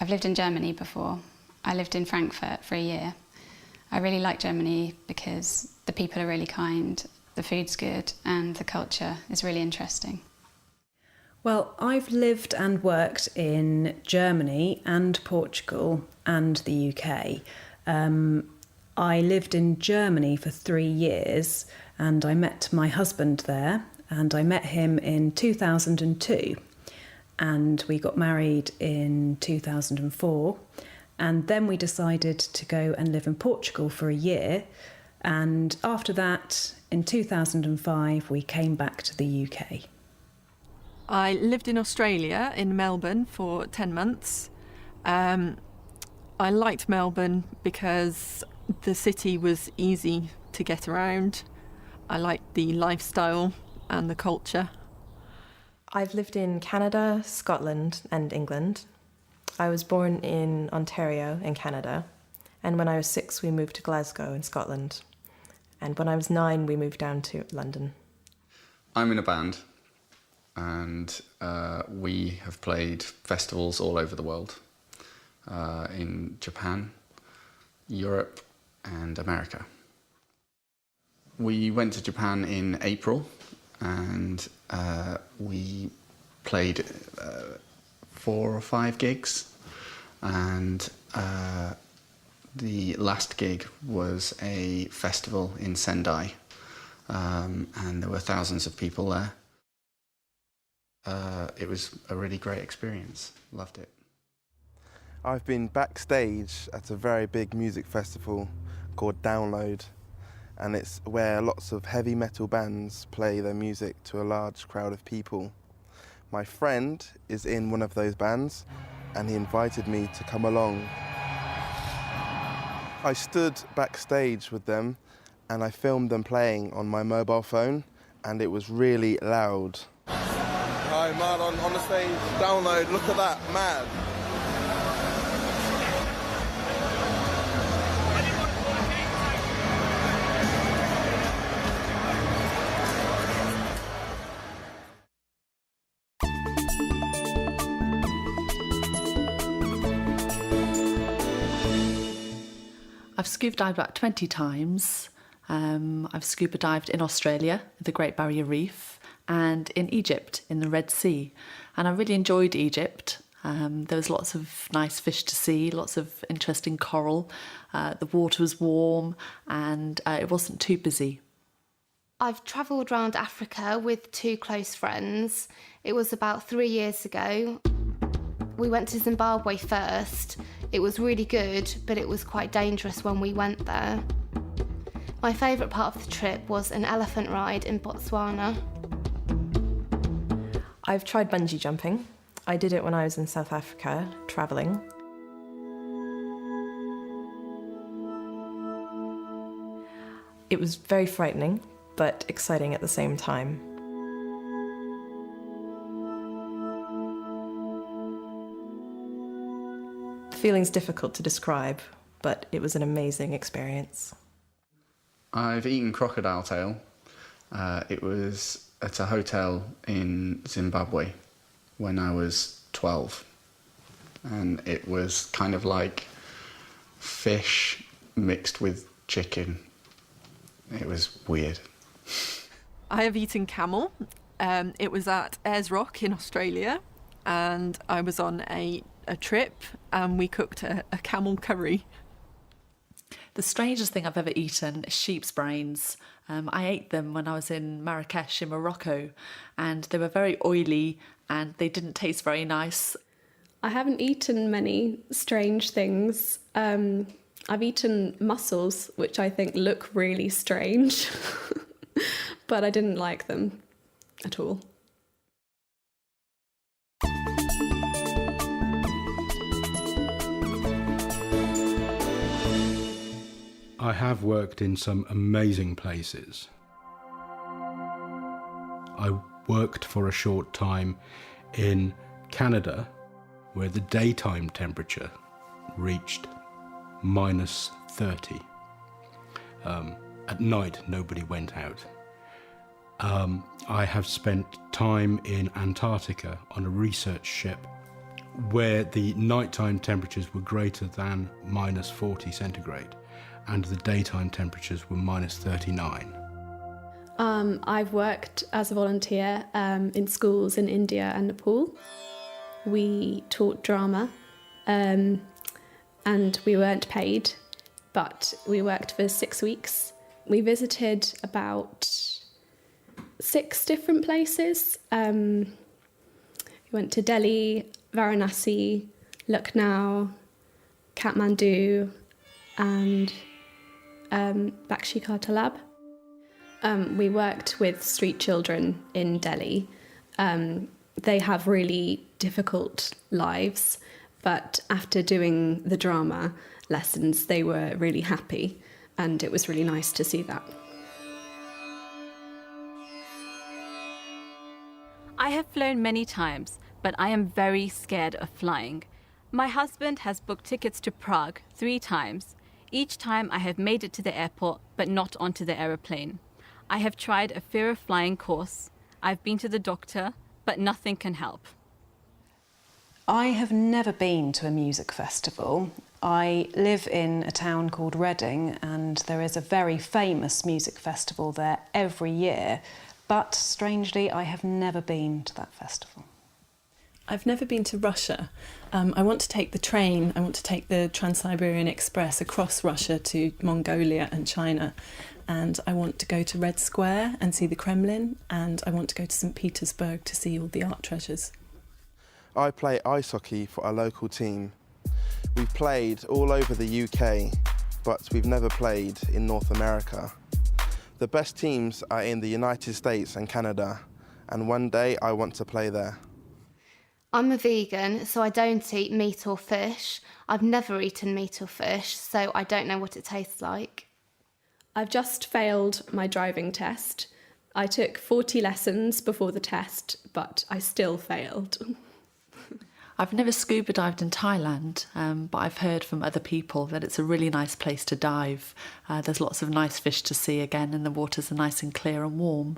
I've lived in Germany before. I lived in Frankfurt for a year. I really like Germany because the people are really kind, the food's good, and the culture is really interesting. Well, I've lived and worked in Germany and Portugal and the UK. I lived in Germany for 3 years and I met my husband there, and I met him in 2002 and we got married in 2004, and then we decided to go and live in Portugal for a year, and after that in 2005 we came back to the UK. I lived in Australia, in Melbourne, for 10 months. I liked Melbourne because the city was easy to get around. I liked the lifestyle and the culture. I've lived in Canada, Scotland and England. I was born in Ontario in Canada, and when I was 6 we moved to Glasgow in Scotland, and when I was 9 we moved down to London. I'm in a band, and we have played festivals all over the world, in Japan, Europe and America. We went to Japan in April, and we played 4 or 5 gigs, and the last gig was a festival in Sendai, and there were thousands of people there. It was a really great experience. Loved it. I've been backstage at a very big music festival called Download, and it's where lots of heavy metal bands play their music to a large crowd of people. My friend is in one of those bands and he invited me to come along. I stood backstage with them and I filmed them playing on my mobile phone, and it was really loud. Hi, mad on the stage, Download, look at that, mad. I've scuba dived about 20 times. I've scuba dived in Australia, the Great Barrier Reef, and in Egypt, in the Red Sea. And I really enjoyed Egypt. There was lots of nice fish to see, lots of interesting coral. The water was warm and it wasn't too busy. I've travelled around Africa with 2 close friends. It was about 3 years ago. We went to Zimbabwe first. It was really good, but it was quite dangerous when we went there. My favourite part of the trip was an elephant ride in Botswana. I've tried bungee jumping. I did it when I was in South Africa, travelling. It was very frightening, but exciting at the same time. The feeling's difficult to describe, but it was an amazing experience. I've eaten crocodile tail. It was at a hotel in Zimbabwe when I was 12. And it was kind of like fish mixed with chicken. It was weird. I have eaten camel. It was at Ayers Rock in Australia, and I was on a trip and we cooked a camel curry. The strangest thing I've ever eaten is sheep's brains. I ate them when I was in Marrakesh in Morocco, and they were very oily and they didn't taste very nice. I haven't eaten many strange things. I've eaten mussels, which I think look really strange, but I didn't like them at all. I have worked in some amazing places. I worked for a short time in Canada, where the daytime temperature reached -30. At night, nobody went out. I have spent time in Antarctica on a research ship where the nighttime temperatures were greater than -40 centigrade and the daytime temperatures were -39. I've worked as a volunteer in schools in India and Nepal. We taught drama and we weren't paid, but we worked for 6 weeks. We visited about 6 different places. We went to Delhi, Varanasi, Lucknow, Kathmandu and Bakshi-Ka Talab. We worked with street children in Delhi. They have really difficult lives, but after doing the drama lessons, they were really happy, and it was really nice to see that. I have flown many times, but I am very scared of flying. My husband has booked tickets to Prague 3 times. Each time I have made it to the airport, but not onto the aeroplane. I have tried a fear of flying course. I've been to the doctor, but nothing can help. I have never been to a music festival. I live in a town called Reading, and there is a very famous music festival there every year, but strangely I have never been to that festival. I've never been to Russia. I want to take the train, I want to take the Trans-Siberian Express across Russia to Mongolia and China, and I want to go to Red Square and see the Kremlin, and I want to go to St. Petersburg to see all the art treasures. I play ice hockey for a local team. We've played all over the UK, but we've never played in North America. The best teams are in the United States and Canada, and one day I want to play there. I'm a vegan, so I don't eat meat or fish. I've never eaten meat or fish, so I don't know what it tastes like. I've just failed my driving test. I took 40 lessons before the test, but I still failed. I've never scuba dived in Thailand, but I've heard from other people that it's a really nice place to dive. There's lots of nice fish to see again, and the waters are nice and clear and warm.